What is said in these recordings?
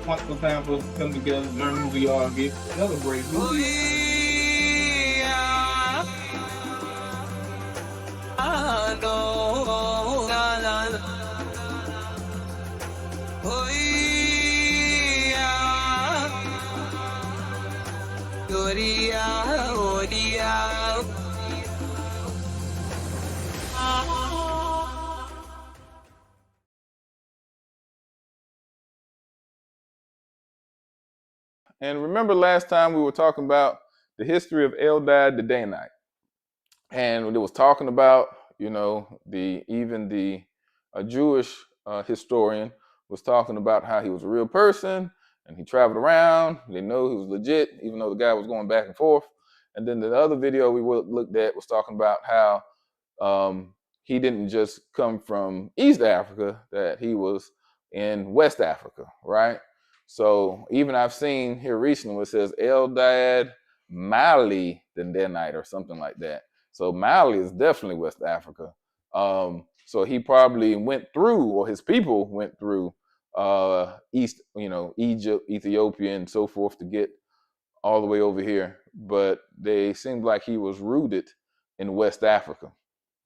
wonderful time for us to come together, learn who we are, and celebrate who we are. And remember last time we were talking about the history of Eldad the Danite. And it was talking about, you know, even the Jewish historian was talking about how he was a real person and he traveled around. They know he was legit, even though the guy was going back and forth. And then the other video we looked at was talking about how he didn't just come from East Africa, that he was in West Africa, right? So even I've seen here recently where it says Eldad Mali the Danite or something like that. So Mali is definitely West Africa. So he probably went through, or his people went through East, you know, Egypt, Ethiopia, and so forth to get all the way over here. But they seemed like he was rooted in West Africa.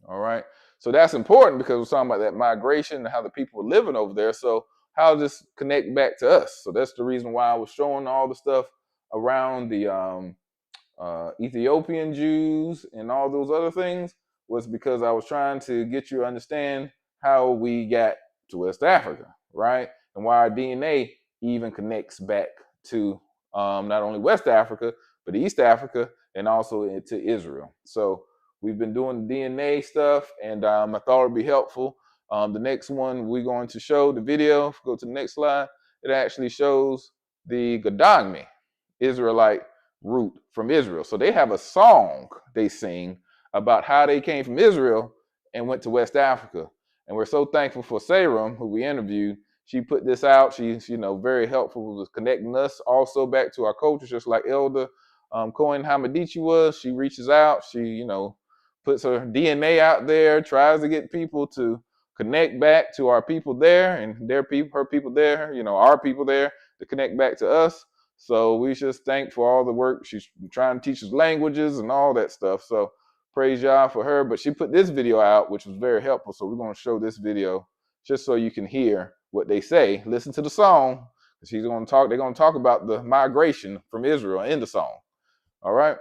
All right. So that's important because we're talking about that migration and how the people were living over there. So how does this connect back to us? So that's the reason why I was showing all the stuff around the Ethiopian Jews and all those other things, was because I was trying to get you to understand how we got to West Africa, right? And why our DNA even connects back to not only West Africa, but East Africa and also to Israel. So we've been doing the DNA stuff, and I thought it'd be helpful. The next one we're going to show, the video, if we go to the next slide, it actually shows the Ga-Dangme, Israelite root from Israel. So they have a song they sing about how they came from Israel and went to West Africa. And we're so thankful for Saram, who we interviewed. She put this out. She's, you know, very helpful with connecting us also back to our culture, just like Elder Cohen Hamadichi was. She reaches out. She, you know, puts her DNA out there, tries to get people to connect back to our people there and their people, her people there, you know, our people there, to connect back to us. So we just thank for all the work. She's trying to teach us languages and all that stuff. So praise Yah for her. But she put this video out, which was very helpful. So we're going to show this video just so you can hear what they say. Listen to the song. She's going to talk. They're going to talk about the migration from Israel in the song. All right.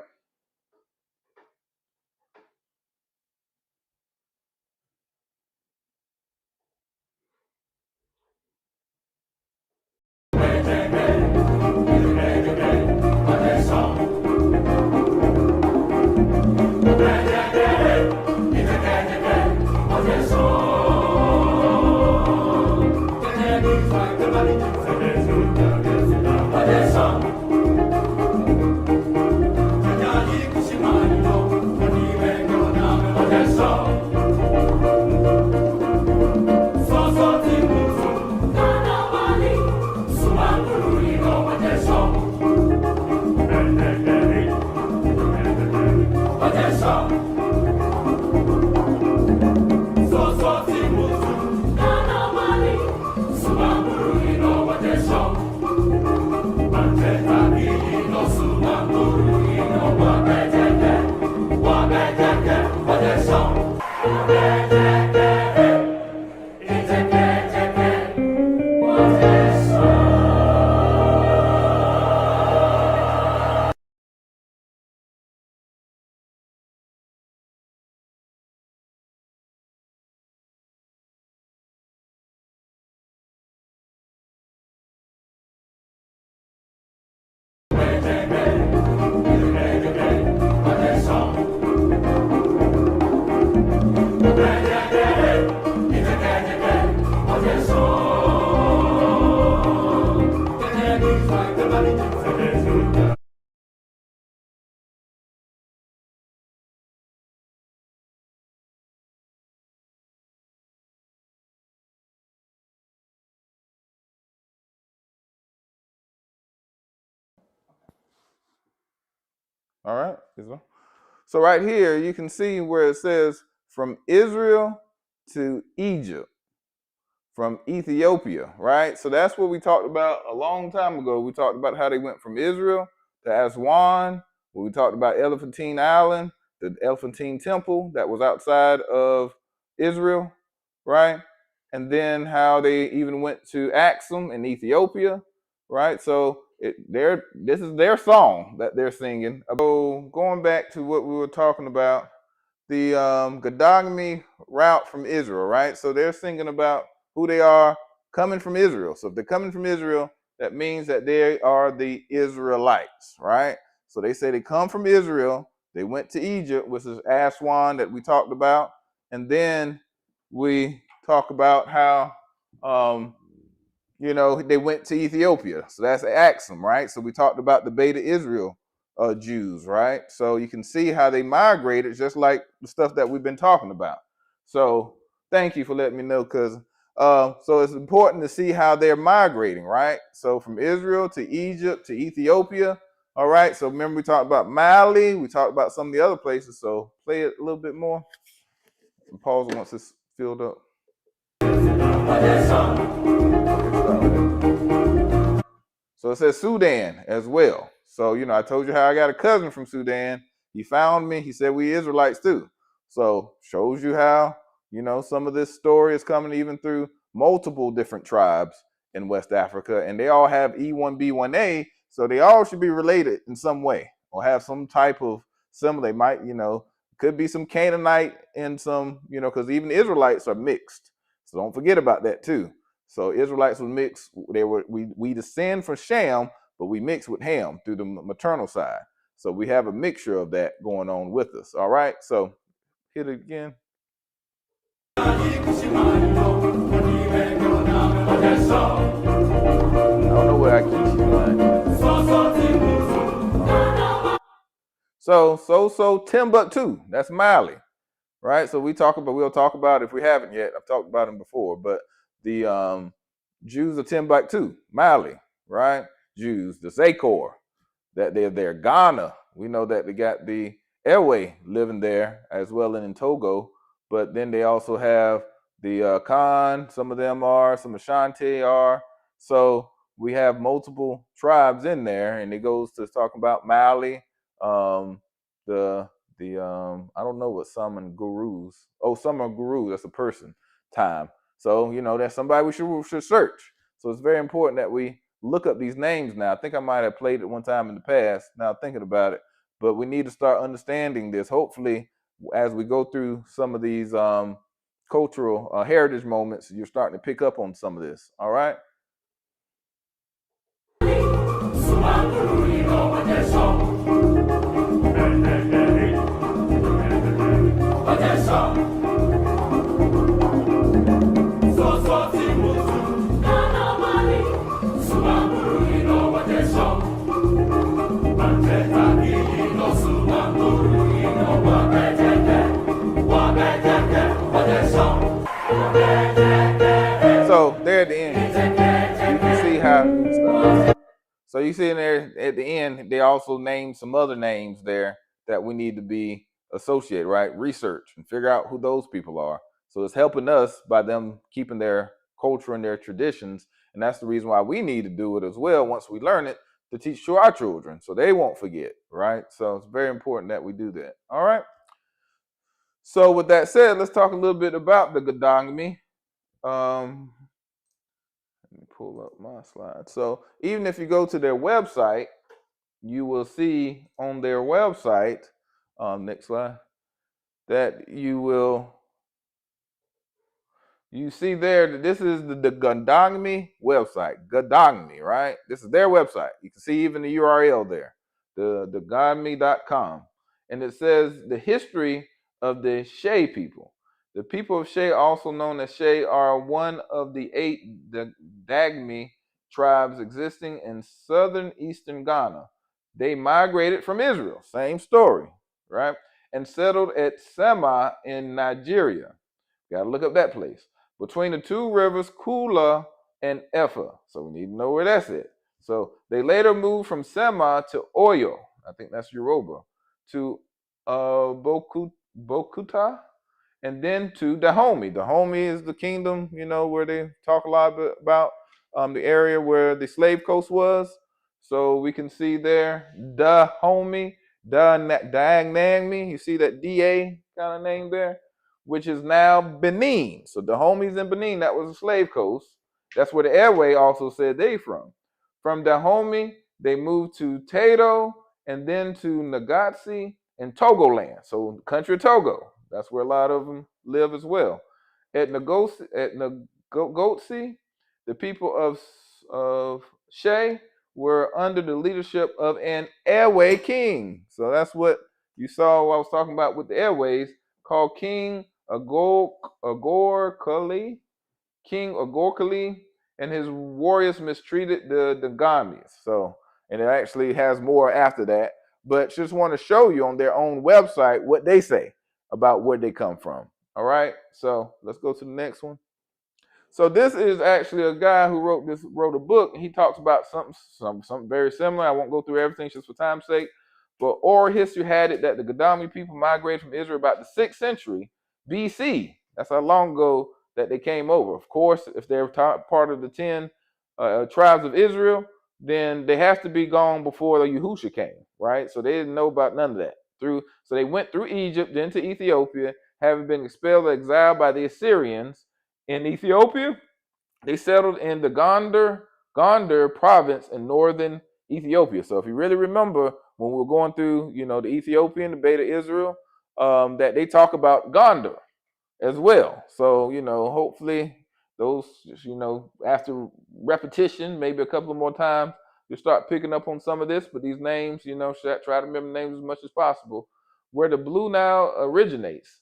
All right. So right here, you can see where it says from Israel to Egypt. from Ethiopia, right? So that's what we talked about a long time ago. We talked about how they went from Israel to Aswan. We talked about Elephantine Island, the Elephantine Temple that was outside of Israel, right? And then how they even went to Axum in Ethiopia, right? So this is their song that they're singing. So going back to what we were talking about, the Ga-Dangme route from Israel, right? So they're singing about who they are coming from Israel. So if they're coming from Israel, that means that they are the Israelites, right? So they say they come from Israel, they went to Egypt, which is Aswan that we talked about, and then we talk about how they went to Ethiopia. So that's Axum, right? So we talked about the Beta Israel Jews, right? So you can see how they migrated, just like the stuff that we've been talking about. So thank you for letting me know, cousin. So it's important to see how they're migrating, right? So from Israel to Egypt to Ethiopia, all right? So remember we talked about Mali, we talked about some of the other places. So play it a little bit more. And pause once it's filled up. So it says Sudan as well. So, I told you how I got a cousin from Sudan. He found me. He said we Israelites too. So shows you how, some of this story is coming even through multiple different tribes in West Africa. And they all have E1B1A. So they all should be related in some way or have some type of similar. They might, could be some Canaanite and some, because even Israelites are mixed. So don't forget about that too. So Israelites was mixed. We descend from Shem, but we mix with Ham through the maternal side. So we have a mixture of that going on with us. All right. So hit it again. I don't know where I keep So Timbuktu. That's Mali. Right. So we'll talk about if we haven't yet. I've talked about them before, but the Jews of Timbuktu, Mali, right? Jews, the Zakor, that they're there. Ghana, we know that they got the Airway living there as well in Togo, but then they also have the Khan, some of them are, some Ashanti are. So we have multiple tribes in there, and it goes to talk about Mali, I don't know what Summon Gurus. Oh, Summon Guru, that's a person time. So, that's somebody we should search. So it's very important that we look up these names now. I think I might have played it one time in the past, now thinking about it. But we need to start understanding this. Hopefully, as we go through some of these cultural heritage moments, you're starting to pick up on some of this. All right? So there at the end, you can see how. So you see in there at the end, they also named some other names there that we need to be associated, right? Research and figure out who those people are. So it's helping us by them keeping their culture and their traditions. And that's the reason why we need to do it as well once we learn it, to teach to our children so they won't forget, right? So it's very important that we do that. All right. So with that said, let's talk a little bit about the Ga-Dangme. Let me pull up my slide. So even if you go to their website, you will see on their website, next slide, that you see there that this is the Ga-Dangme website. Ga-Dangme, right? This is their website. You can see even the URL there, the Ga-Dangme.com. And it says the history of the Shai people. The people of Shai, also known as Shai, are one of the 8 Ga-Dangme tribes existing in southern eastern Ghana. They migrated from Israel, same story, right? And settled at Sema in Nigeria. Got to look up that place. Between the 2 rivers, Kula and Efa. So we need to know where that's at. So they later moved from Sema to Oyo, I think that's Yoruba, to Bokuta and then to Dahomey. Dahomey is the kingdom, where they talk a lot about the area where the slave coast was. So we can see there Dahomey, Ga-Dangme. You see that DA kind of name there, which is now Benin. So Dahomey's in Benin. That was a slave coast. That's where the airway also said they from. From Dahomey, they moved to Tato and then to Nagatsi and Togoland. So the country of Togo. That's where a lot of them live as well. At Nagotsi, the people of Shai were under the leadership of an airway king. So that's what you saw I was talking about with the airways, called King Agorkali. King Agorkali and his warriors mistreated the Gamis. So, and it actually has more after that. But just want to show you on their own website what they say about where they come from. All right. So let's go to the next one. So this is actually a guy who wrote a book. He talks about something very similar. I won't go through everything just for time's sake. But oral history had it that the Ga-Dangme people migrated from Israel about the 6th century BC. That's how long ago that they came over. Of course, if they're part of the 10 tribes of Israel, then they have to be gone before the Yahusha came, right? So they didn't know about none of that. So they went through Egypt, then to Ethiopia, having been expelled or exiled by the Assyrians. In Ethiopia, they settled in the Gondar province in northern Ethiopia. So if you really remember when we were going through, the Ethiopian, the Beta Israel, that they talk about Gondar as well. So, hopefully those, after repetition, maybe a couple of more times, you start picking up on some of this. But these names, try to remember names as much as possible. Where the Blue Nile originates.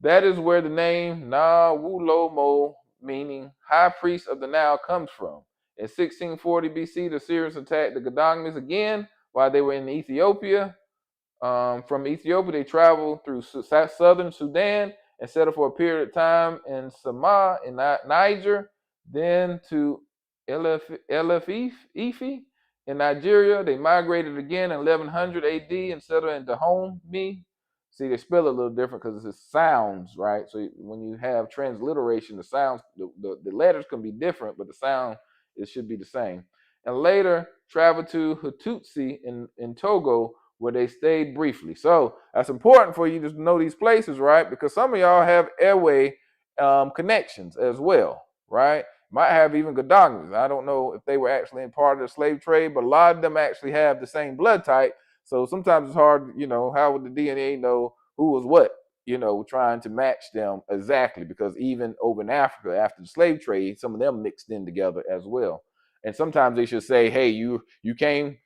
That is where the name Na-Wulomo, meaning high priest of the Nile, comes from. In 1640 BC, the Assyrians attacked the Ga-Dangmes again while they were in Ethiopia. From Ethiopia, they traveled through southern Sudan and settled for a period of time in Sama in Niger, then to Ife in Nigeria. They migrated again in 1100 AD and settled in Dahomey. See, they spell it a little different because it's sounds, right? So when you have transliteration, the sounds, the letters can be different, but the sound, it should be the same. And later traveled to Hatutsi in Togo, where they stayed briefly. So that's important for you to know these places, right? Because some of y'all have airway connections as well, right? Might have even Ga-Dangmes. I don't know if they were actually in part of the slave trade, but a lot of them actually have the same blood type. So sometimes it's hard, how would the DNA know who was what, trying to match them exactly, because even over in Africa, after the slave trade, some of them mixed in together as well. And sometimes they should say, hey, you came,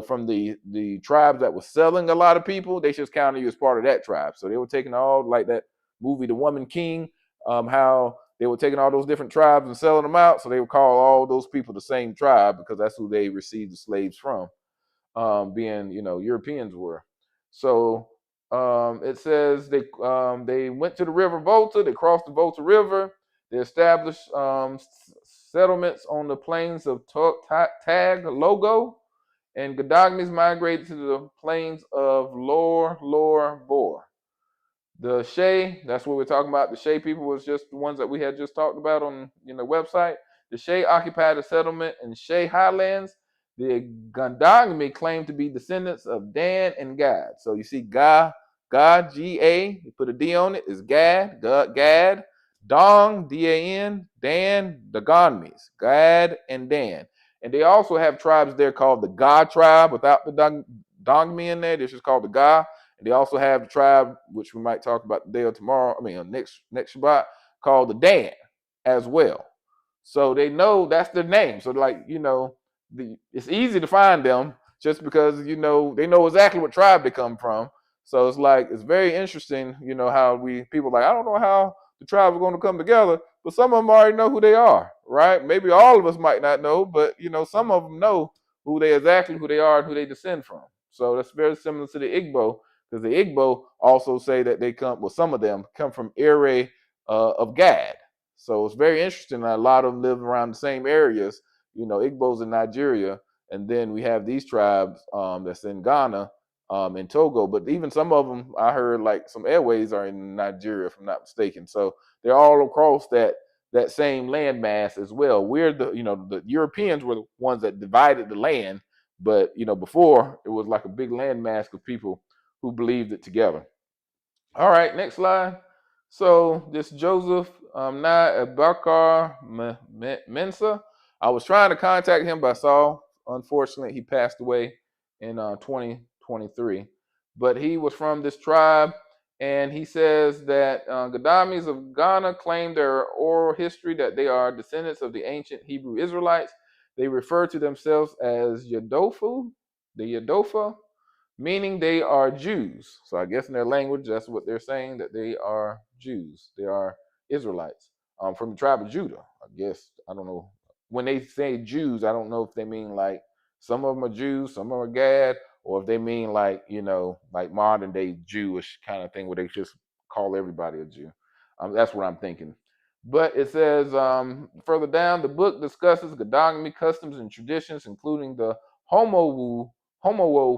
from the tribes that was selling a lot of people. They should count you as part of that tribe. So they were taking all, like that movie, The Woman King, how they were taking all those different tribes and selling them out. So they would call all those people the same tribe because that's who they received the slaves from. Being Europeans were. So it says they went to the river Volta. They crossed the Volta River. They established settlements on the plains of Tag Logo, and Ga-Dangmes migrated to the plains of Lor Bor. The Shai, that's what we're talking about. The Shai people was just the ones that we had just talked about on the website. The Shai occupied a settlement in Shai Highlands. The Ga-Dangme claimed to be descendants of Dan and Gad. So you see Ga, G-A, you put a D on it, is Gad, Gad, Dong, D-A-N, Dan, the Ga-Dangmes, Gad and Dan. And they also have tribes there called the Ga tribe without the Dangme in there. This is called the Ga. And they also have the tribe, which we might talk about today or tomorrow, next Shabbat, called the Dan as well. So they know that's their name. So it's easy to find them just because, they know exactly what tribe they come from. So it's very interesting, how people I don't know how the tribes are going to come together, but some of them already know who they are, right? Maybe all of us might not know, but, some of them know who they are and who they descend from. So that's very similar to the Igbo, because the Igbo also say that some of them come from area of Gad. So it's very interesting that a lot of them live around the same areas, Igbos in Nigeria. And then we have these tribes that's in Ghana in Togo. But even some of them, I heard like some airways are in Nigeria, if I'm not mistaken. So they're all across that same landmass as well. We're the Europeans were the ones that divided the land, but before it was like a big landmass of people who believed it together. All right, next slide. So this Joseph Abakar Mensa, I was trying to contact him, but I saw, unfortunately, he passed away in 2023. But he was from this tribe, and he says that Ga-Dangmes of Ghana claim their oral history that they are descendants of the ancient Hebrew Israelites. They refer to themselves as Yadofu, the Yadofa, meaning they are Jews. So I guess in their language, that's what they're saying, that they are Jews. They are Israelites from the tribe of Judah. I guess, I don't know. When they say Jews, I don't know if they mean like some of them are Jews, some of them are Gad, or if they mean like, like modern day Jewish kind of thing where they just call everybody a Jew. That's what I'm thinking. But it says further down, the book discusses Ga-Dangme customs and traditions, including the Homowo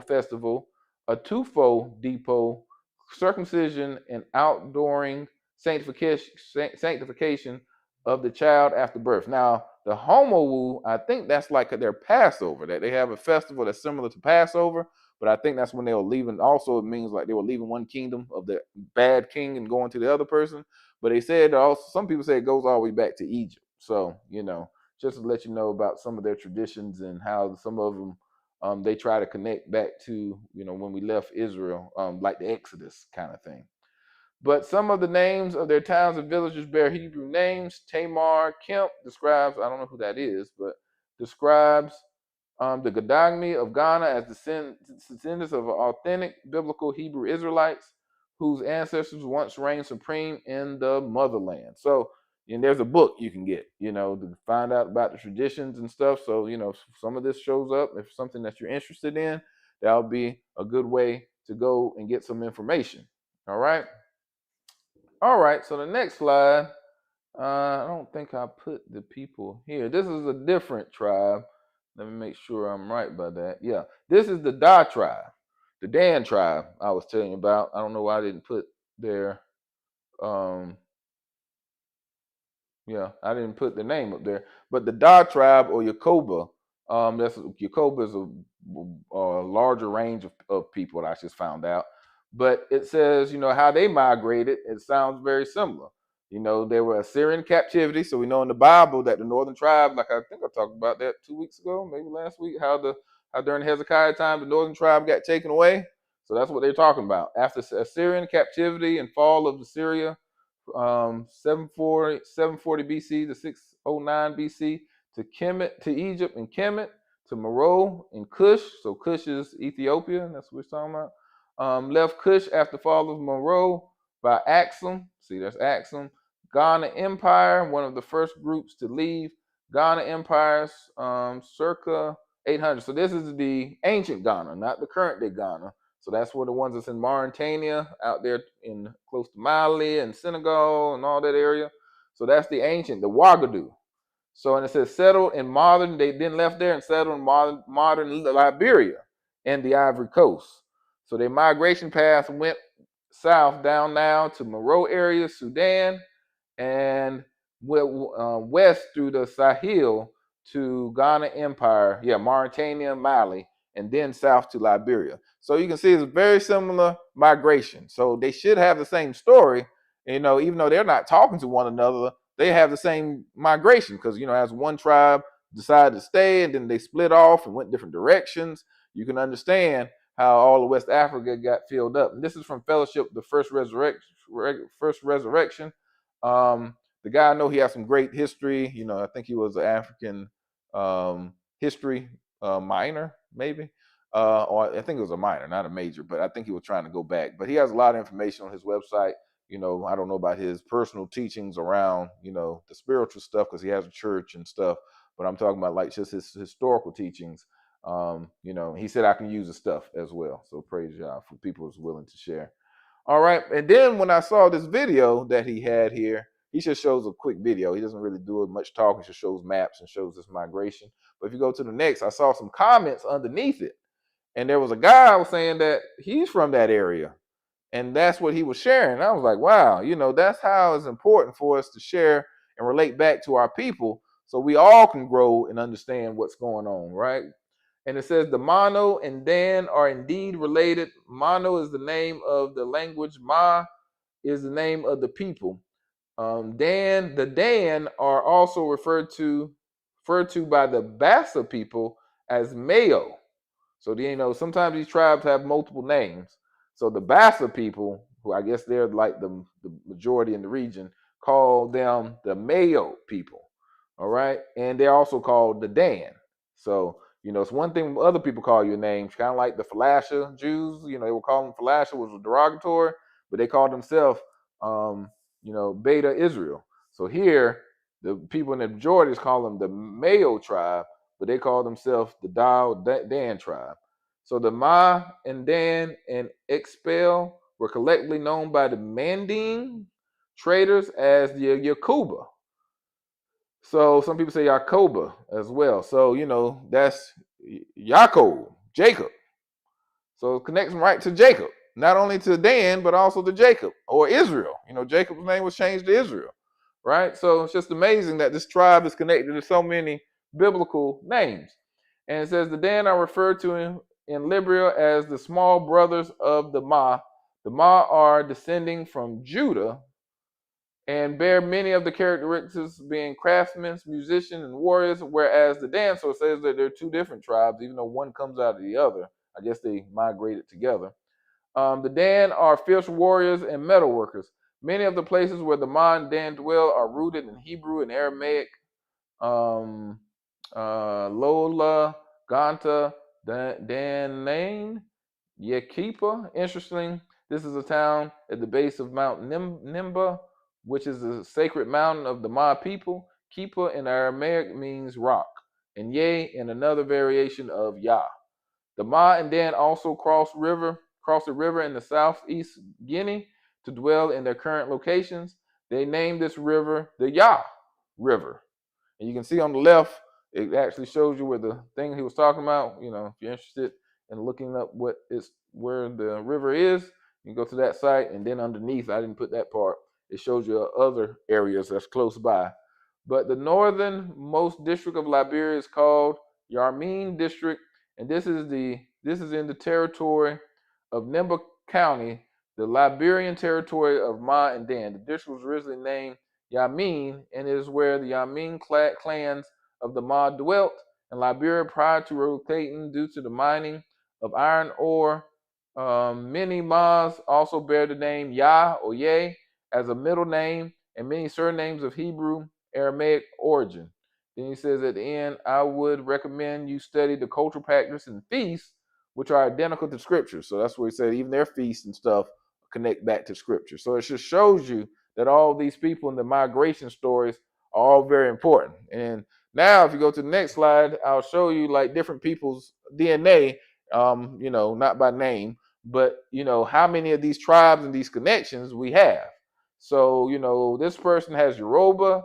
festival, a tufo depot, circumcision, and outdooring sanctification of the child after birth. Now, the Homowu, I think that's like their Passover, that they have a festival that's similar to Passover, but I think that's when they were leaving. Also, it means like they were leaving one kingdom of the bad king and going to the other person. But they said also, some people say it goes all the way back to Egypt. So, just to let you know about some of their traditions and how some of them they try to connect back to, when we left Israel, like the Exodus kind of thing. But some of the names of their towns and villages bear Hebrew names. Tamar Kemp describes, I don't know who that is, but describes the Ga-Dangme of Ghana as descendants of authentic biblical Hebrew Israelites whose ancestors once reigned supreme in the motherland. So, and there's a book you can get, to find out about the traditions and stuff. So, if some of this shows up, if something that you're interested in, that'll be a good way to go and get some information. All right. All right. So the next slide, I don't think I put the people here. This is a different tribe. Let me make sure I'm right by that. Yeah. This is the Da tribe, the Dan tribe I was telling you about. I don't know why I didn't put their I didn't put the name up there, but the Da tribe or Yakoba, Yakoba is a larger range of people that I just found out. But it says, how they migrated. It sounds very similar. They were Assyrian captivity. So we know in the Bible that the northern tribe, like I think I talked about that 2 weeks ago, maybe last week, how during Hezekiah time the northern tribe got taken away. So that's what they're talking about. After Assyrian captivity and fall of Assyria, 740 BC to 609 BC, to Kemet, to Egypt and Kemet, to Meroe and Cush. So Cush is Ethiopia, and that's what we're talking about. Left Cush after fall of Meroe by Axum. See, that's Axum. Ghana Empire, one of the first groups to leave. Ghana Empires, circa 800. So this is the ancient Ghana, not the current day Ghana. So that's where the ones that's in Mauritania, out there in close to Mali and Senegal and all that area. So that's the ancient, the Ouagadougou. So, and it says settled in modern, they then left there and settled in modern Liberia and the Ivory Coast. So their migration path went south down now to Meroe area, Sudan, and west through the Sahel to Ghana Empire, Mauritania, Mali, and then south to Liberia. So you can see it's a very similar migration. So they should have the same story, even though they're not talking to one another, they have the same migration because, as one tribe decided to stay and then they split off and went different directions, you can understand how all of West Africa got filled up. And this is from Fellowship, the First Resurrection. The guy, I know he has some great history. I think he was an African history minor, maybe. Or I think it was a minor, not a major, but I think he was trying to go back. But he has a lot of information on his website. I don't know about his personal teachings around, the spiritual stuff because he has a church and stuff. But I'm talking about like just his historical teachings. He said I can use the stuff as well. So praise God for people who's willing to share. All right. And then when I saw this video that he had here, he just shows a quick video. He doesn't really do much talking. He just shows maps and shows this migration. But if you go to the next, I saw some comments underneath it. And there was a guy I was saying that he's from that area. And that's what he was sharing. I was like, wow, that's how it's important for us to share and relate back to our people so we all can grow and understand what's going on, right? And it says the Mano and Dan are indeed related. Mano is the name of the language. Ma is the name of the people. The Dan are also referred to by the Bassa people as Mayo. So sometimes these tribes have multiple names. So the Bassa people, who I guess they're like the majority in the region, call them the Mayo people. All right, and they're also called the Dan. So it's one thing when other people call you names, kind of like the Falasha Jews. They would call them Falasha, which was derogatory, but they called themselves, Beta Israel. So here, the people in the majorities call them the Mayo tribe, but they call themselves the Dan tribe. So the Ma and Dan and Expel were collectively known by the Manding traders as the Yakuba. So some people say Yakoba as well. So, that's Yaakov, Jacob. So it connects them right to Jacob, not only to Dan, but also to Jacob or Israel. Jacob's name was changed to Israel, right? So it's just amazing that this tribe is connected to so many biblical names. And it says the Dan are referred to in Libya as the small brothers of the Ma. The Ma are descending from Judah and bear many of the characteristics being craftsmen, musicians, and warriors, whereas the Dan, so it says that there are two different tribes, even though one comes out of the other. I guess they migrated together. The Dan are fierce warriors and metalworkers. Many of the places where the Ma and Dan dwell are rooted in Hebrew and Aramaic. Lola, Ganta, Dan, Yekipa. Interesting. This is a town at the base of Mount Nimba, which is the sacred mountain of the Ma people. Kipa in Aramaic means rock, and Ye in another variation of Yah. The Ma and Dan also cross the river in the southeast Guinea to dwell in their current locations. They named this river the Yah River. And you can see on the left, it actually shows you where the thing he was talking about. If you're interested in looking up where the river is, you go to that site, and then underneath, I didn't put that part, it shows you other areas that's close by. But the northernmost district of Liberia is called Yarmin District, and this is in the territory of Nimba County, the Liberian territory of Ma and Dan. The district was originally named Yamin, and is where the Yamin clans of the Ma dwelt in Liberia prior to rotating due to the mining of iron ore. Many Mas also bear the name Yah or Ye as a middle name, and many surnames of Hebrew Aramaic origin. Then he says at the end, I would recommend you study the cultural practices and feasts, which are identical to Scripture. So that's where he said even their feasts and stuff connect back to Scripture. So it just shows you that all these people in the migration stories are all very important. And now if you go to the next slide, I'll show you like different people's DNA, not by name, but how many of these tribes and these connections we have. So, this person has Yoruba,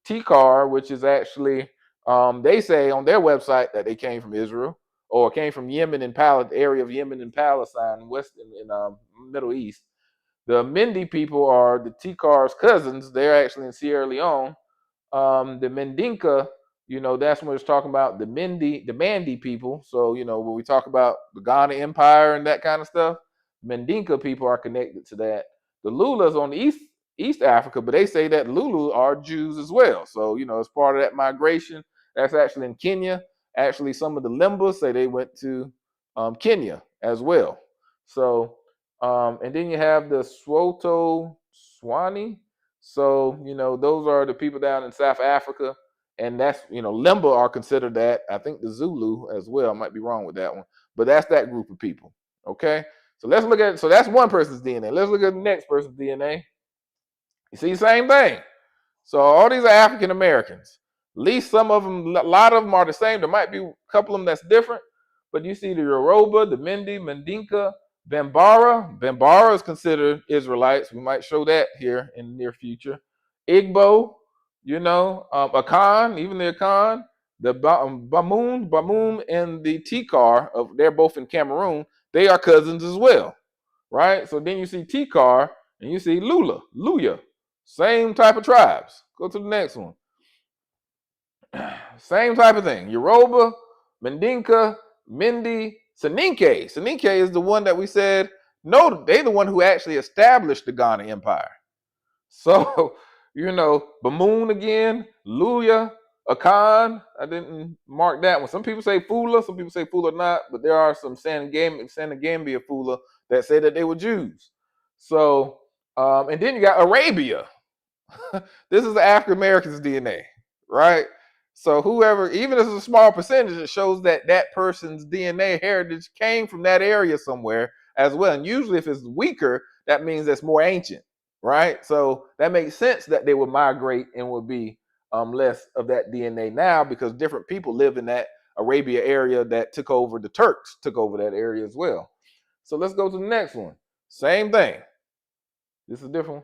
Tikar, which is actually, they say on their website that they came from Israel or came from Yemen and area of Yemen and Palestine, in Middle East. The Mindi people are the Tikar's cousins. They're actually in Sierra Leone. The Mendinka, that's when it's talking about the Mandi people. So, when we talk about the Ghana Empire and that kind of stuff, Mendinka people are connected to that. The Lulas on the East Africa, but they say that Lulu are Jews as well. So, as part of that migration, that's actually in Kenya. Actually, some of the Limbas say they went to Kenya as well. So, and then you have the Swoto Swani. So, those are the people down in South Africa. And that's, Limba are considered that. I think the Zulu as well. I might be wrong with that one. But that's that group of people. Okay? So let's look at, so that's one person's DNA. Let's look at the next person's DNA. You see the same thing. So all these are African Americans. At least some of them, a lot of them are the same. There might be a couple of them that's different. But you see the Yoruba, the Mindi, Mandinka, Bambara. Bambara is considered Israelites. We might show that here in the near future. Igbo, Akan, even the Akan. The Bamoun, and the Tikar, they're both in Cameroon. They are cousins as well, right? So then you see Tikar and you see Luya, same type of tribes. Go to the next one. Same type of thing. Yoruba, Mandinka, Mindi, Soninke. Soninke is the one that we said, no, they're the one who actually established the Ghana Empire. So, Bamoon again, Luya, Akan. I didn't mark that one. Some people say Fula, some people say Fula not, but there are some Senegambia Fula that say that they were Jews. So, and then you got Arabia. This is the African Americans' DNA, right? So whoever, even if it's a small percentage, it shows that that person's DNA heritage came from that area somewhere as well. And usually if it's weaker, that means it's more ancient, right? So that makes sense that they would migrate and would be less of that DNA now, because different people live in that Arabia area that took over, the Turks took over that area as well. So let's go to the next one. Same thing. This is a different one.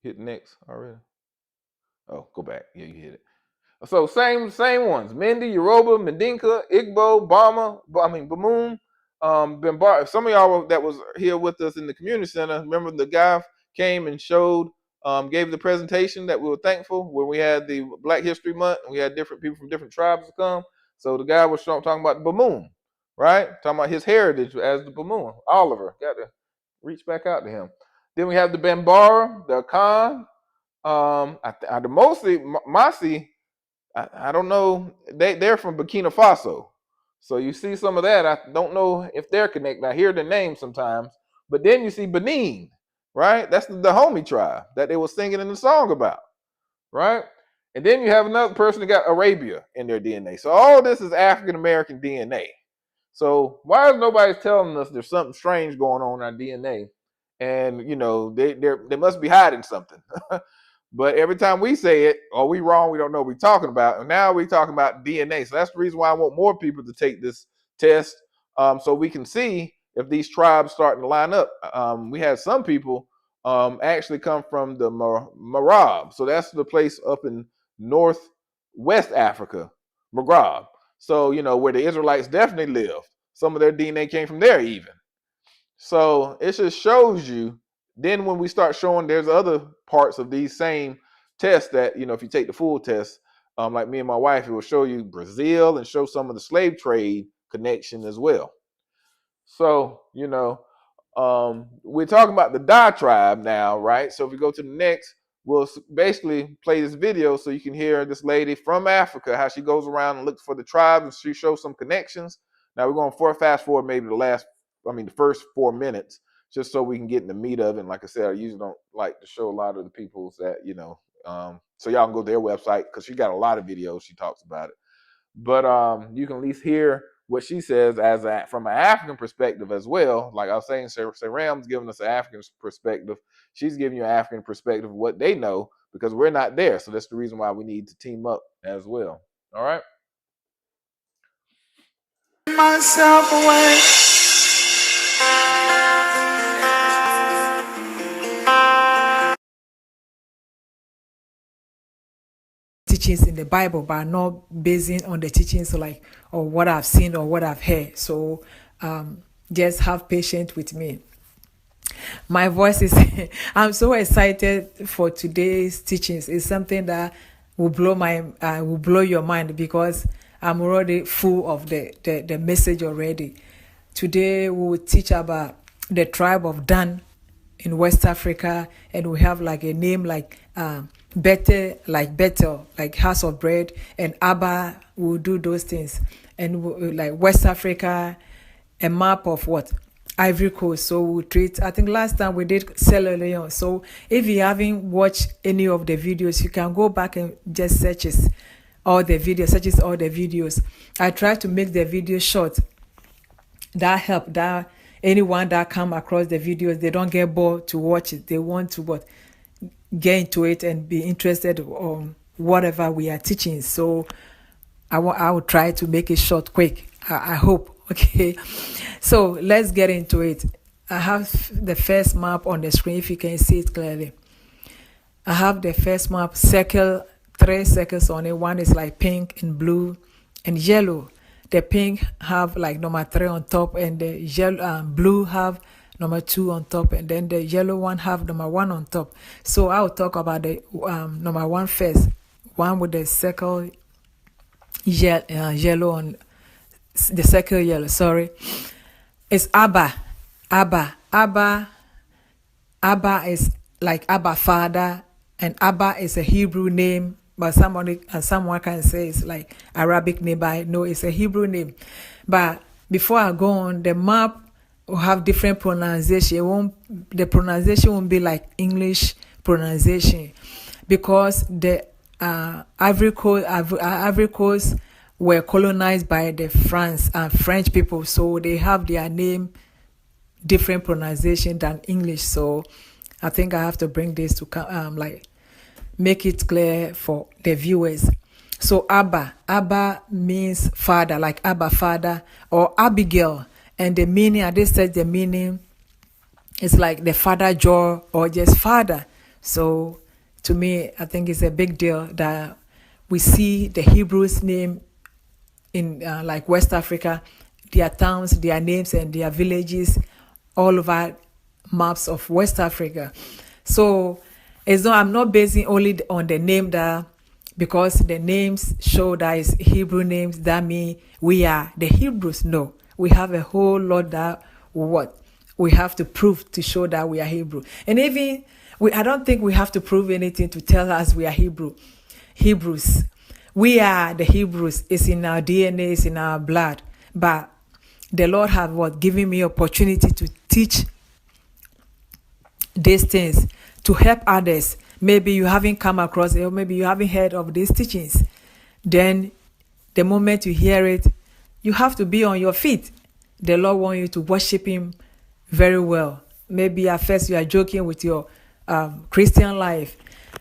Hit next already. Oh, go back. Yeah, you hit it. So same ones. Mindi, Yoruba, Mandinka, Igbo, Bamoon, Bembar. Some of y'all that was here with us in the community center, remember the guy came and showed, gave the presentation that we were thankful when we had the Black History Month and we had different people from different tribes to come. So the guy was talking about the Bamoon, right? Talking about his heritage as the Bamoon. Oliver, got to reach back out to him. Then we have the Bambara, the Akan, the mostly Masi. I don't know. They're from Burkina Faso. So you see some of that. I don't know if they're connected. I hear the name sometimes. But then you see Benin, right? That's the homie tribe that they were singing in the song about, right? And then you have another person that got Arabia in their DNA. So all this is African American DNA. So why is nobody telling us there's something strange going on in our DNA? And, they must be hiding something. But every time we say it, we wrong, we don't know what we're talking about. And now we're talking about DNA. So that's the reason why I want more people to take this test, so we can see if these tribes starting to line up. We had some people actually come from the Marab. So that's the place up in northwest Africa, Maghreb. So, where the Israelites definitely lived. Some of their DNA came from there even. So it just shows you. Then when we start showing there's other parts of these same tests that, if you take the full test, like me and my wife, it will show you Brazil and show some of the slave trade connection as well. So, we're talking about the Da tribe now, right? So if we go to the next, we'll basically play this video so you can hear this lady from Africa, how she goes around and looks for the tribes and she shows some connections. Now we're going to fast forward maybe the first 4 minutes, just so we can get in the meat of it. And like I said, I usually don't like to show a lot of the people's that, so y'all can go to their website because she got a lot of videos. She talks about it. But you can at least hear what she says from an African perspective as well. Like I was saying, Saram's giving us an African perspective. She's giving you an African perspective of what they know, because we're not there. So that's the reason why we need to team up as well. All right. Myself away. Teachings in the Bible, but not basing on the teachings or what I've seen or what I've heard. So just have patience with me. My voice is I'm so excited for today's teachings. It's something that will blow your mind, because I'm already full of the message already. Today we will teach about the tribe of Dan in West Africa, and we have like a name like Bethel, like house of bread, and Abba will do those things. And like West Africa, a map of what? Ivory Coast. So we'll treat, I think last time we did Sierra Leone. So if you haven't watched any of the videos, you can go back and just search all the videos. I try to make the video short. That help that anyone that come across the videos, they don't get bored to watch it. They want to get into it and be interested on whatever we are teaching. So I will try to make it short, quick. I hope. Okay. So let's get into it. I have the first map on the screen, if you can see it clearly. I have the first map, circle 3 circles on it. One is like pink and blue and yellow. The pink have like number 3 on top, and the yellow blue have number 2 on top, and then the yellow one have number 1 on top. So I'll talk about the number 1 first. One with the circle yellow on the circle yellow. Sorry, it's Abba. Abba is like Abba Father, and Abba is a Hebrew name, but someone can say it's like Arabic name, but no, it's a Hebrew name. But before I go on, the map will have different pronunciation. The pronunciation won't be like English pronunciation, because the Ivory Coast were colonized by the French people, so they have their name different pronunciation than English. So I think I have to bring this to like make it clear for the viewers. So Abba means father, like Abba Father or Abigail, and the meaning, I just said the meaning is like the father jaw or just father. So to me, I think it's a big deal that we see the Hebrews name in like West Africa, their towns, their names, and their villages all over maps of West Africa. So as though I'm not basing only on the name that, because the names show that it's Hebrew names, that mean we are the Hebrews. No, we have a whole lot that what we have to prove to show that we are Hebrew. And even I don't think we have to prove anything to tell us we are Hebrews. We are the Hebrews. It's in our DNA, it's in our blood. But the Lord have given me opportunity to teach these things, to help others. Maybe you haven't come across it, or maybe you haven't heard of these teachings. Then the moment you hear it, you have to be on your feet. The Lord wants you to worship Him very well. Maybe at first you are joking with your Christian life.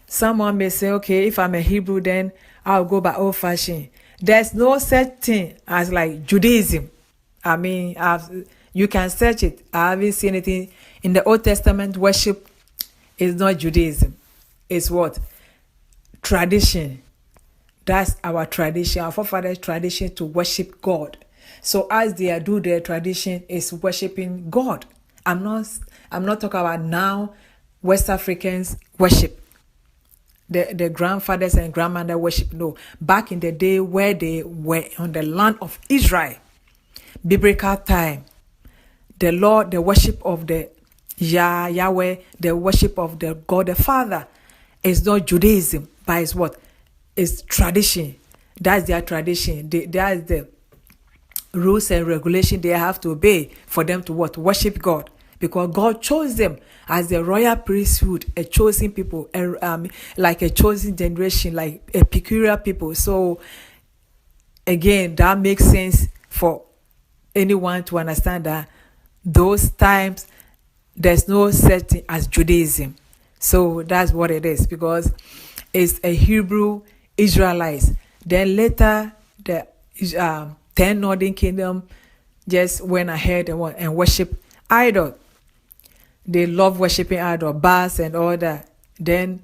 Someone may say, okay, if I'm a Hebrew, then I'll go by old fashioned. There's no such thing as like Judaism. I mean, you can search it. I haven't seen anything in the Old Testament. Worship is not Judaism. It's what? Tradition. That's our tradition, our forefathers' tradition to worship God. So as they do their tradition, is worshiping God. I'm not talking about now West Africans worship. The grandfathers and grandmother worship. No. Back in the day where they were on the land of Israel, biblical time, the Lord, the worship of the Yahweh, the worship of the God the Father is not Judaism, but it's what? It's tradition. That's their tradition. That is the rules and regulations they have to obey for them to what? Worship God. Because God chose them as the royal priesthood, a chosen people, like a chosen generation, like a peculiar people. So again, that makes sense for anyone to understand that those times there's no such thing as Judaism. So that's what it is, because it's a Hebrew Israelites. Then later the 10 northern kingdom just went ahead and worship idol. They love worshiping idol, Baals and all that. Then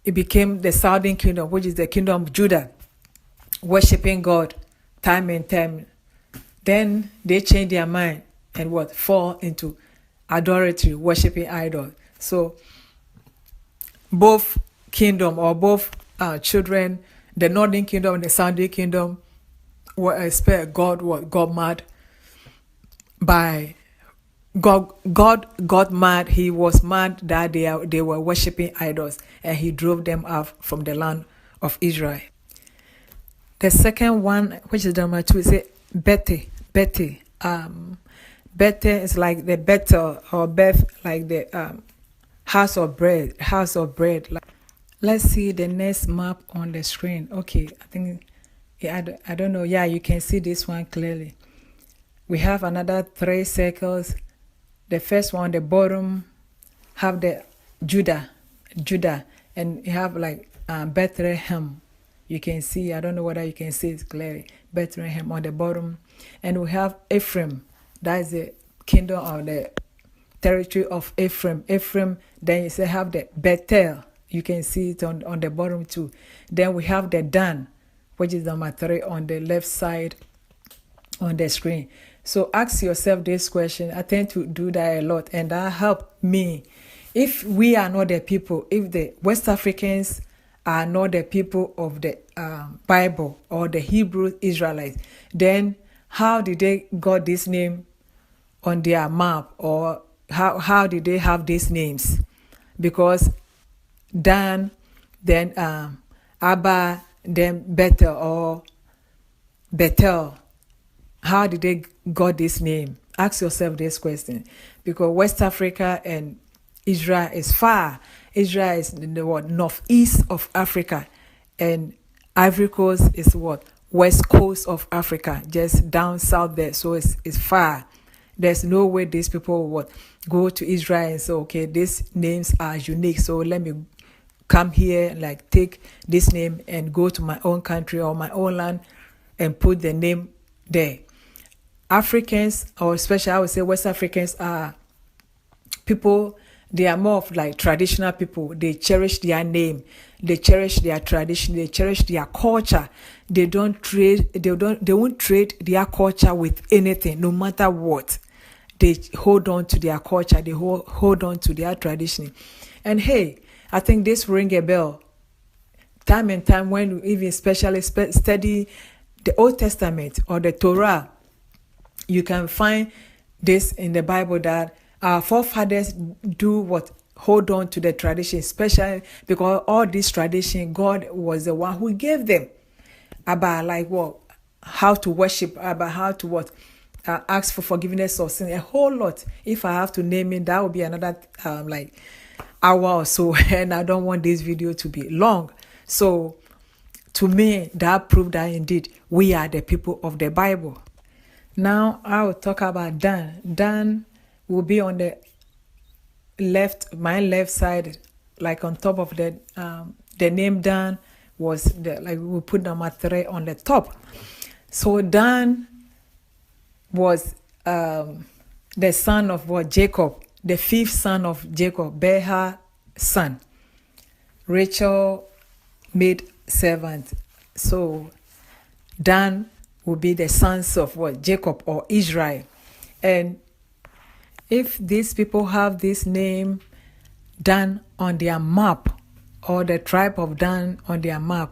it became the southern kingdom, which is the kingdom of Judah, worshiping God time and time. Then they changed their mind and fall into idolatry, worshiping idol. So both kingdom, or both children, the northern kingdom and the southern kingdom, were God mad by God got mad. He was mad that they were worshiping idols, and He drove them out from the land of Israel. The second one, which is number 2, is Betty. Betty is like the Bethel, or Beth, like the house of bread. Let's see the next map on the screen. Okay, I think, I don't know. Yeah, you can see this one clearly. We have another 3 circles. The first one, the bottom, have the Judah, and you have like Bethlehem. You can see, I don't know whether you can see it clearly, Bethlehem on the bottom. And we have Ephraim, that is the kingdom of the territory of Ephraim. Then you have the Bethel, You can see it on the bottom too. Then we have the Dan, which is number 3 on the left side on the screen. So ask yourself this question. I tend to do that a lot, and that helped me. If we are not the people, if the West Africans are not the people of the Bible or the Hebrew Israelites, then how did they got this name on their map, or how did they have these names? Because Dan, then Abba, then Bethel or Bethel. How did they got this name? Ask yourself this question, because West Africa and Israel is far. Israel is in the what, northeast of Africa, and Ivory Coast is what, west coast of Africa, just down south there. So it's far. There's no way these people will what, go to Israel and say, okay, these names are unique, so let me come here, like take this name and go to my own country or my own land and put the name there. Africans, or especially I would say West Africans, are people, they are more of like traditional people. They cherish their name, they cherish their tradition, they cherish their culture. They won't trade their culture with anything, no matter what. They hold on to their culture, they hold on to their tradition. And hey, I think this ring a bell. Time and time, when we even especially study the Old Testament or the Torah, you can find this in the Bible, that our forefathers do what? Hold on to the tradition, especially because all this tradition, God was the one who gave them about like what, how to worship, about how to what, ask for forgiveness of sin, a whole lot. If I have to name it, that would be another like hour or so, and I don't want this video to be long. So to me, that proved that indeed we are the people of the Bible. Now I will talk about Dan. Dan will be on the left, my left side, like on top of the name Dan was the, like we put number 3 on the top. So Dan was the son of what? Jacob, the 5th son of Jacob, Beha's son. Rachel maid servant. So Dan will be the sons of what? Jacob or Israel. And if these people have this name Dan on their map, or the tribe of Dan on their map,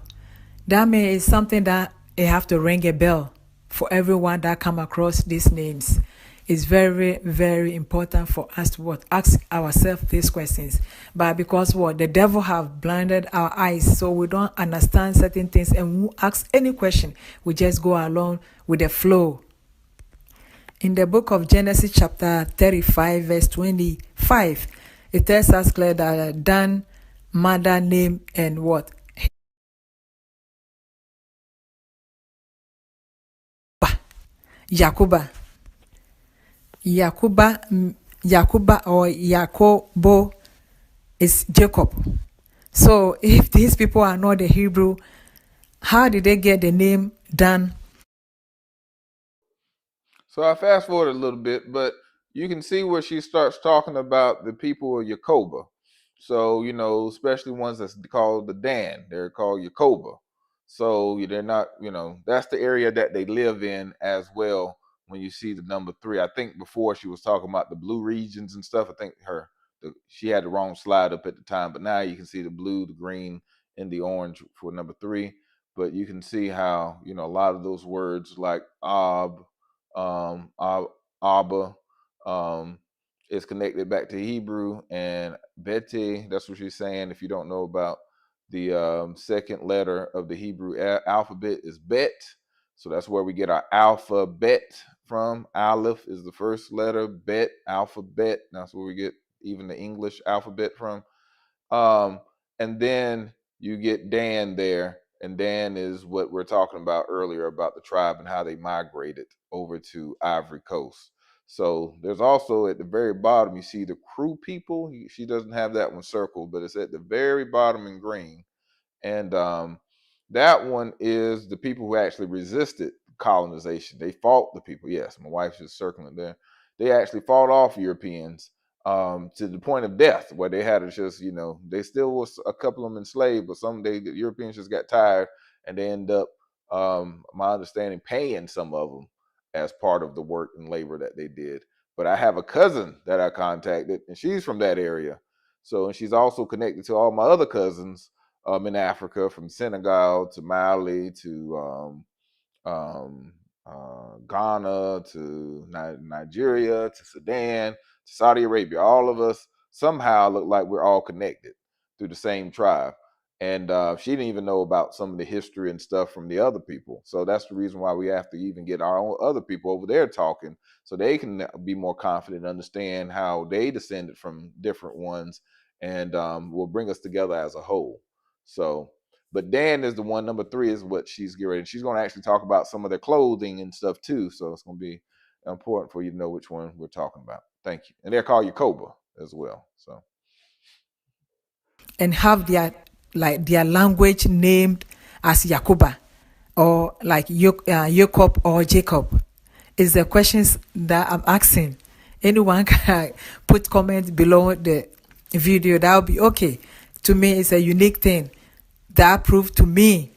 that means something that they have to ring a bell for everyone that come across these names. It's very, very important for us to what? Ask ourselves these questions. But because what? The devil have blinded our eyes, so we don't understand certain things, and we ask any question, we just go along with the flow. In the book of Genesis chapter 35 verse 25, it tells us clear that Dan mother name and what? Yakuba or Yakobo is Jacob. So if these people are not the Hebrew, how did they get the name Dan? So I fast forward a little bit, but you can see where she starts talking about the people of Yakoba. So, especially ones that's called the Dan, they're called Yakoba. So they're not, that's the area that they live in as well. When you see the number 3, I think before she was talking about the blue regions and stuff. I think she had the wrong slide up at the time, but now you can see the blue, the green, and the orange for number 3. But you can see how, a lot of those words like Abba is connected back to Hebrew, and Bete, that's what she's saying. If you don't know about the second letter of the Hebrew alphabet is Bet, so that's where we get our alphabet from. Aleph is the first letter, Bet, alphabet, that's where we get even the English alphabet from. And then you get Dan there, and Dan is what we're talking about earlier about the tribe and how they migrated over to Ivory Coast. So there's also at the very bottom, you see the crew people. She doesn't have that one circled, but it's at the very bottom in green. And that one is the people who actually resisted colonization. They fought the people. Yes, my wife's just circling there. They actually fought off Europeans to the point of death, where they had to just, they still was a couple of them enslaved, but the Europeans just got tired, and they end up, my understanding, paying some of them as part of the work and labor that they did. But I have a cousin that I contacted, and she's from that area. So, and she's also connected to all my other cousins in Africa, from Senegal to Mali to Ghana to Nigeria to Sudan to Saudi Arabia. All of us somehow look like we're all connected through the same tribe. And she didn't even know about some of the history and stuff from the other people. So that's the reason why we have to even get our own other people over there talking, so they can be more confident and understand how they descended from different ones, and will bring us together as a whole. So, but Dan is the one, number 3 is what she's getting ready. She's going to actually talk about some of their clothing and stuff too. So it's going to be important for you to know which one we're talking about. Thank you. And they'll call you Cobra as well. So, and have their language named as Yakuba, or like Jacob or Jacob, is the questions that I'm asking. Anyone can put comments below the video. That will be okay. To me, it's a unique thing that proved to me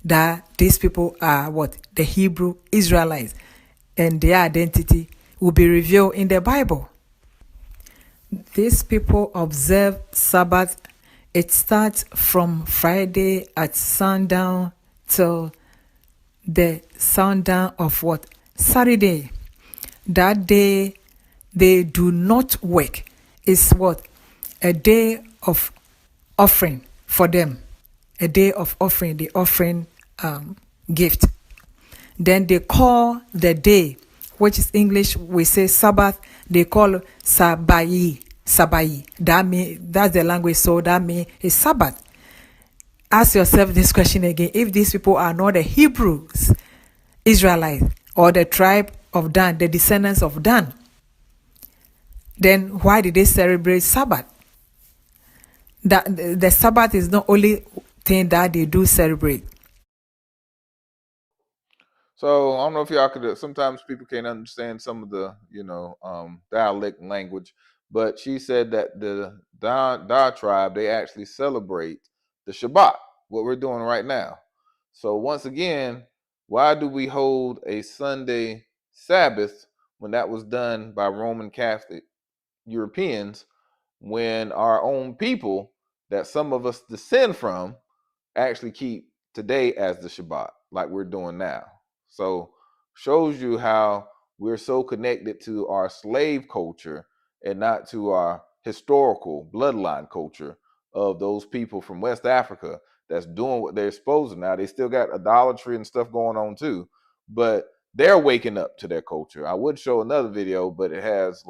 that these people are the Hebrew Israelites, and their identity will be revealed in the Bible. These people observe Sabbath. It starts from Friday at sundown till the sundown of Saturday. That day they do not work. It's a day of offering for them. A day of offering, the offering gift. Then they call the day, which is English, we say Sabbath, they call Sabai. That's the language, so that means it's Sabbath. Ask yourself this question again. If these people are not the Hebrews, Israelites, or the tribe of Dan, the descendants of Dan, then why did they celebrate Sabbath? That the Sabbath is not only thing that they do celebrate. So I don't know if y'all could. Sometimes people can't understand some of the, dialect language, but she said that the Da tribe, they actually celebrate the Shabbat, what we're doing right now. So once again, why do we hold a Sunday Sabbath when that was done by Roman Catholic Europeans, when our own people that some of us descend from actually keep today as the Shabbat, like we're doing now? So shows you how we're so connected to our slave culture and not to our historical bloodline culture of those people from West Africa that's doing what they're supposed to. Now they still got idolatry and stuff going on too, but they're waking up to their culture. I would show another video, but it has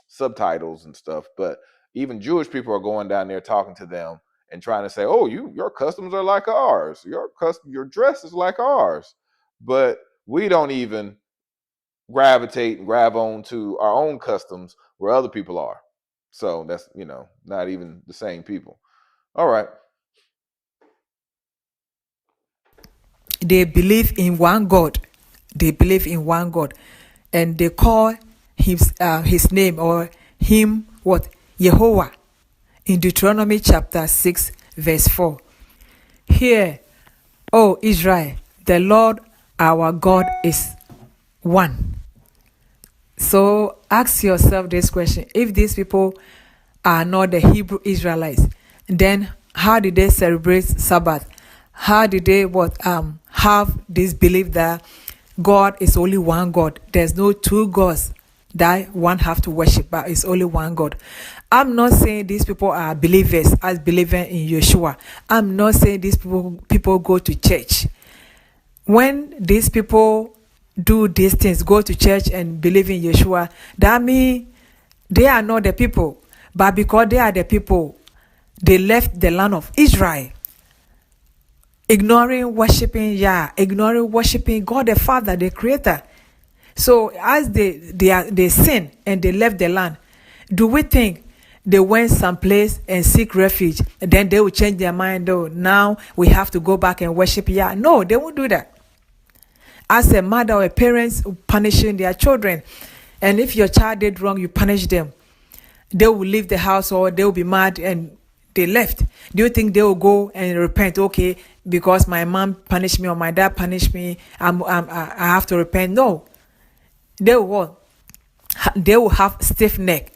subtitles and stuff. But even Jewish people are going down there talking to them and trying to say, "Oh, your customs are like ours. Your dress is like ours." But we don't even gravitate and grab on to our own customs where other people are. So that's, not even the same people. All right. They believe in one God. And they call his name, or him, Yehovah, in Deuteronomy chapter 6 verse 4. Hear, O Israel, the Lord our God is one. So ask yourself this question: if these people are not the Hebrew Israelites, then how did they celebrate Sabbath? How did they have this belief that God is only one God? There's no two gods that one have to worship, but it's only one God. I'm not saying these people are believers as believing in Yeshua. I'm not saying these people go to church. When these people do these things, go to church and believe in Yeshua, that means they are not the people. But because they are the people, they left the land of Israel, ignoring worshiping Yah, ignoring worshiping God the Father, the Creator. So as they sin and they left the land, do we think they went someplace and seek refuge, and then they will change their mind? Oh, now we have to go back and worship Yah. No, they won't do that. As a mother or a parent punishing their children, and if your child did wrong, you punish them. they will leave the house or they will be mad and they left? Do you think they will go and repent? Okay, because my mom punished me or my dad punished me, I have to repent. No, they will what? They will have stiff neck,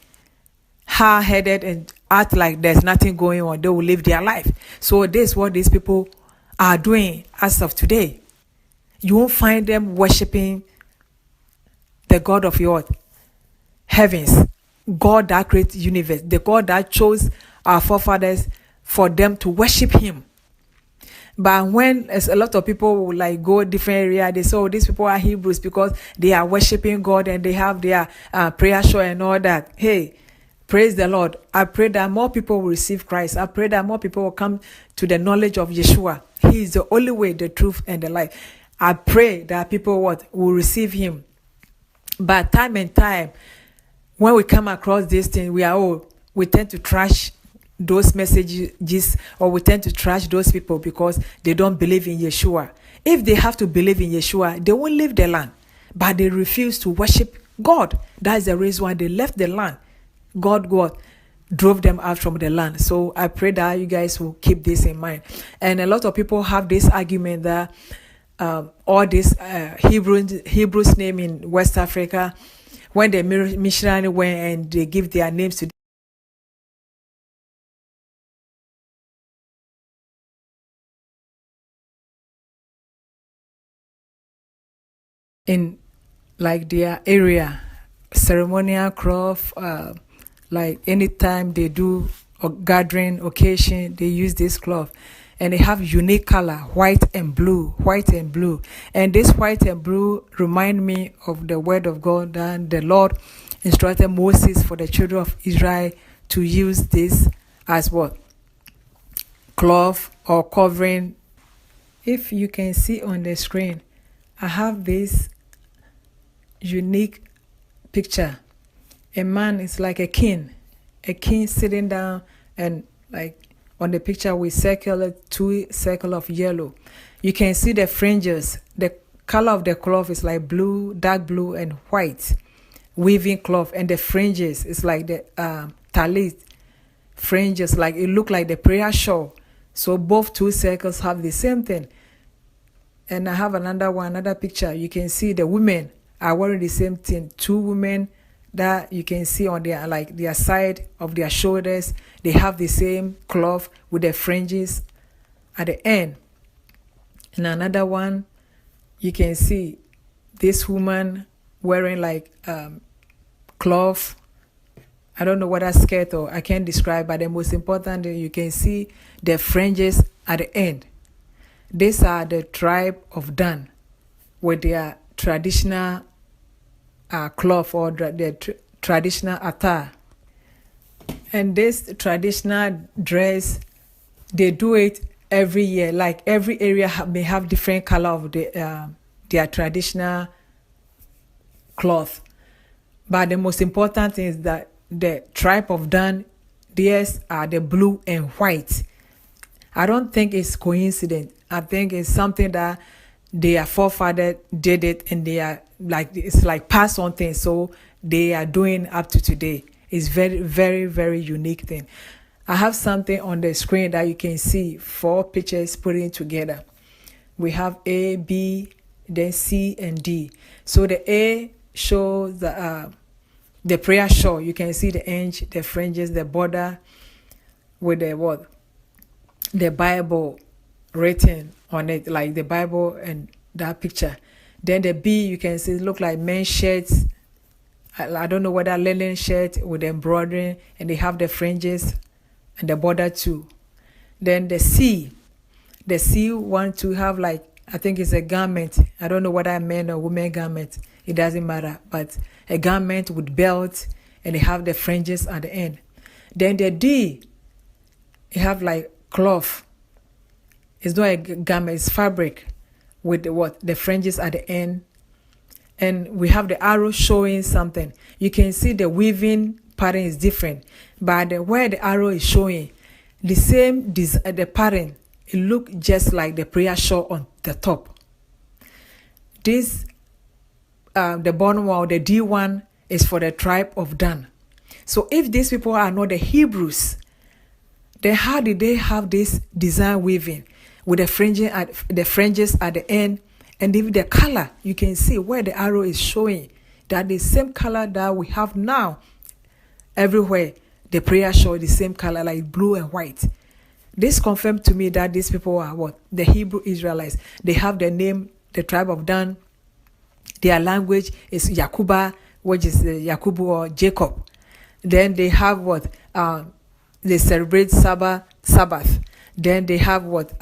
hard-headed, and act like there's nothing going on. They will live their life. So this is what these people are doing as of today. You won't find them worshiping the God of your heavens, God that created universe, the God that chose our forefathers for them to worship him. But when as a lot of people will like go different area, they say, oh, these people are Hebrews because they are worshiping God and they have their prayer show and all that. Hey, praise the Lord. I pray that more people will receive Christ. I pray that more people will come to the knowledge of Yeshua. He is the only way, the truth, and the life. I pray that people will receive him. But time and time, when we come across this thing, we tend to trash those messages, or we tend to trash those people because they don't believe in Yeshua. If they have to believe in Yeshua, they won't leave the land. But they refuse to worship God. That's the reason why they left the land. God drove them out from the land. So I pray that you guys will keep this in mind. And a lot of people have this argument that all these Hebrews name in West Africa, when the missionary went and they give their names to in like their area, ceremonial cloth, like anytime they do a gathering occasion, they use this cloth. And they have unique color, white and blue. And this white and blue remind me of the word of God that the Lord instructed Moses for the children of Israel to use this as what? Cloth or covering. If you can see on the screen, I have this unique picture. A man is like a king sitting down, and like on the picture we circle 2 circles of yellow. You can see the fringes. The color of the cloth is like blue, dark blue, and white weaving cloth, and the fringes is like the talit fringes, like it look like the prayer shawl. So both 2 circles have the same thing. And I have another picture. You can see the women are wearing the same thing. 2 women that you can see on their side of their shoulders. They have the same cloth with the fringes at the end. And another one, you can see this woman wearing like cloth. I don't know what that skirt or I can't describe, but the most important thing, you can see the fringes at the end. These are the tribe of Dan with their traditional cloth or the traditional attire. And this traditional dress, they do it every year. Like every area may have different color of their traditional cloth. But the most important thing is that the tribe of Dan, theirs are the blue and white. I don't think it's coincidence. I think it's something that their forefathers did it, and they are like, it's like passed on things, so they are doing up to today. It's very, very, very unique thing. I have something on the screen that you can see 4 pictures putting together. We have A, B, then C and D. So the A shows the prayer shawl. You can see the edge, the fringes, the border with the what? The Bible written on it, like the Bible and that picture. Then the B, you can see look like men's shirts. I don't know whether linen shirt with embroidery, and they have the fringes and the border too. Then the C want to have like, I think it's a garment. I don't know whether men or women garment. It doesn't matter, but a garment with belt, and they have the fringes at the end. Then the D, you have like cloth. It's not a garment, it's fabric with the fringes at the end. And we have the arrow showing something. You can see the weaving pattern is different, but where the arrow is showing the same the pattern, it look just like the prayer shawl on the top. This the bottom one, the D1, is for the tribe of Dan. So if these people are not the Hebrews, then how did they have this design weaving with the fringes at the end, and even the color? You can see where the arrow is showing that the same color that we have now everywhere. The prayer shawl the same color, like blue and white. This confirmed to me that these people are what? The Hebrew Israelites. They have their name, the tribe of Dan. Their language is Yakuba, which is Yakubu or Jacob. Then they have what? They celebrate Sabbath. Then they have what?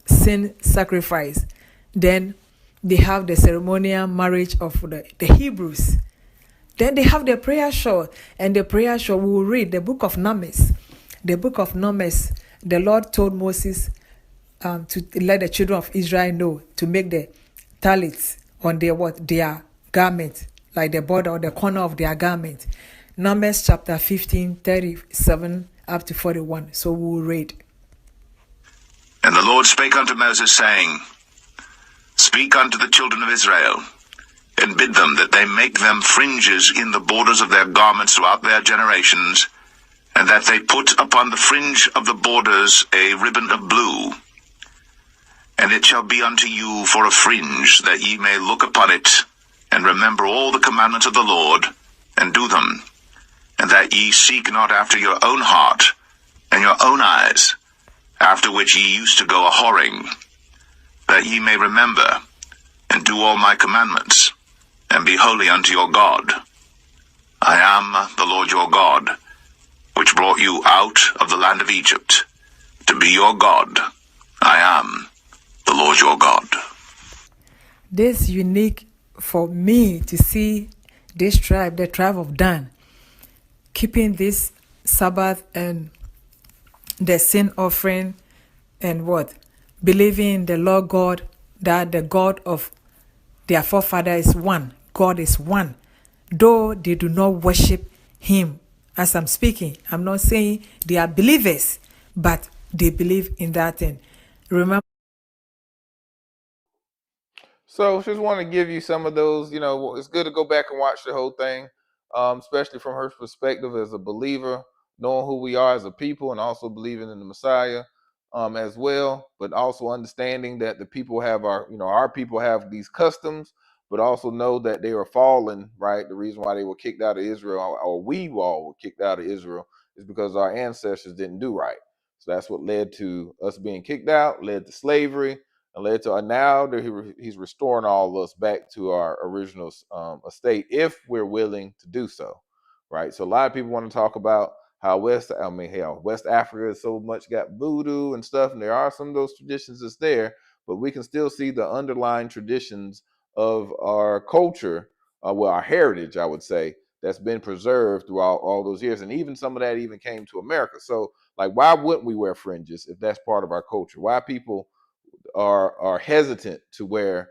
Sin sacrifice. Then they have the ceremonial marriage of the Hebrews. Then they have the prayer shawl, and the prayer shawl, we will read the book of Numbers. The book of Numbers, the Lord told Moses to let the children of Israel know to make the talits on their garment, like the border or the corner of their garment. Numbers chapter 15, 37 up to 41. So we will read. And the Lord spake unto Moses, saying, Speak unto the children of Israel, and bid them that they make them fringes in the borders of their garments throughout their generations, and that they put upon the fringe of the borders a ribbon of blue. And it shall be unto you for a fringe, that ye may look upon it, and remember all the commandments of the Lord, and do them, and that ye seek not after your own heart, and your own eyes, after which ye used to go a-whoring, that ye may remember, and do all my commandments, and be holy unto your God. I am the Lord your God, which brought you out of the land of Egypt, to be your God. I am the Lord your God. This is unique for me to see this tribe, the tribe of Dan, keeping this Sabbath and the sin offering, and what? Believing in the Lord God, that the God of their forefather is one. God is one. Though they do not worship him as I'm speaking, I'm not saying they are believers, but they believe in that thing. Remember. So just want to give you some of those, it's good to go back and watch the whole thing, especially from her perspective as a believer, knowing who we are as a people and also believing in the Messiah as well, but also understanding that the people have our people have these customs, but also know that they are fallen, right? The reason why they were kicked out of Israel, or we all were kicked out of Israel, is because our ancestors didn't do right. So that's what led to us being kicked out, led to slavery, and led to now he's restoring all of us back to our original estate if we're willing to do so, right? So a lot of people want to talk about how West Africa is so much got voodoo and stuff, and there are some of those traditions that's there, but we can still see the underlying traditions of our culture, our heritage, I would say, that's been preserved throughout all those years, and even some of that even came to America. So, like, why wouldn't we wear fringes if that's part of our culture? Why people are hesitant to wear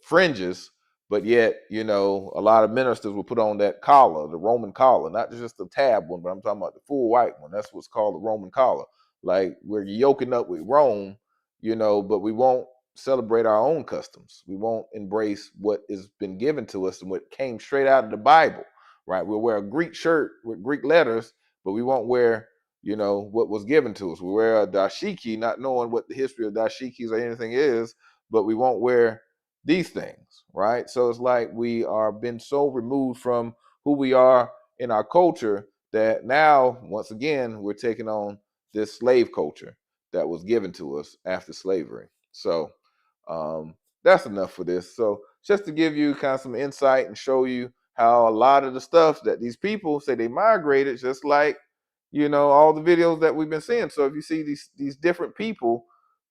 fringes, but yet, a lot of ministers will put on that collar, the Roman collar, not just the tab one, but I'm talking about the full white one. That's what's called the Roman collar. Like, we're yoking up with Rome, but we won't celebrate our own customs. We won't embrace what has been given to us and what came straight out of the Bible, right? We'll wear a Greek shirt with Greek letters, but we won't wear what was given to us. We wear a dashiki, not knowing what the history of dashikis or anything is, but we won't wear these things, right? So it's like we are been so removed from who we are in our culture that now, once again, we're taking on this slave culture that was given to us after slavery. So that's enough for this. So just to give you kind of some insight and show you how a lot of the stuff that these people say they migrated, just like all the videos that we've been seeing. So if you see these different people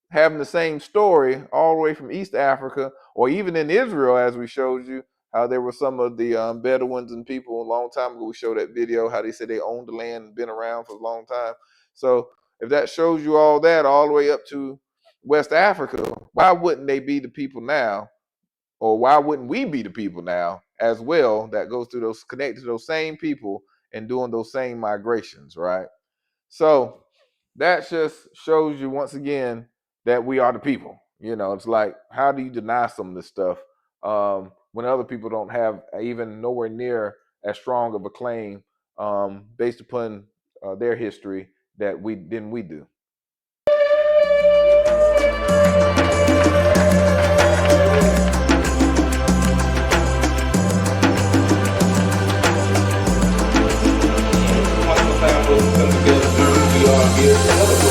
having the same story all the way from East Africa, or even in Israel, as we showed you, how there were some of the Bedouins and people a long time ago. We showed that video, how they said they owned the land and been around for a long time. So if that shows you all that, all the way up to West Africa, why wouldn't they be the people now? Or why wouldn't we be the people now as well that goes through those, connected to those same people and doing those same migrations, right? So that just shows you once again that we are the people. It's like, how do you deny some of this stuff when other people don't have even nowhere near as strong of a claim based upon their history than we do. Come together, learn who we are here.